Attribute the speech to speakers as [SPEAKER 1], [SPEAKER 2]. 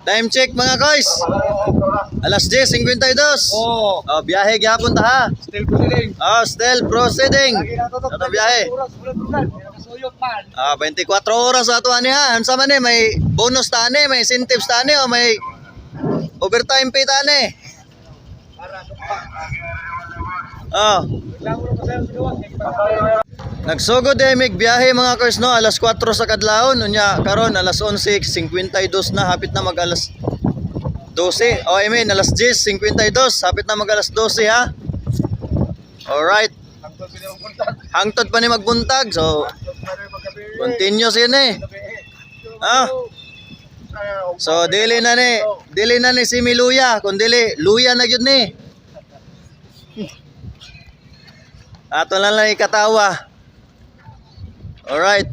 [SPEAKER 1] Time check mga guys. Alas 10:52.
[SPEAKER 2] Oo.
[SPEAKER 1] Oh, biyahe gyapon ta ha.
[SPEAKER 2] Still proceeding.
[SPEAKER 1] Oh, still proceeding. Ano biyahe?
[SPEAKER 2] Suyok man.
[SPEAKER 1] 24 oras ato ani ha. Unsa man ni may bonus ta ani, may incentives ta ani o may overtime pay ta ani? Oh. Nagsugod mig biyahe mga kurs no, alas 4 sa kadlawon unya karon alas 11:52 na, hapit na mag alas 12. Oh, I mean alas 10:52, hapit na mag alas 12 ha. Alright. Hangtod pa ni magbuntag. So continuous yun eh. Ah. So dili na ni si Miluya, kun dili luya na gyud ni. Ato lang lang ikatawa. Alright.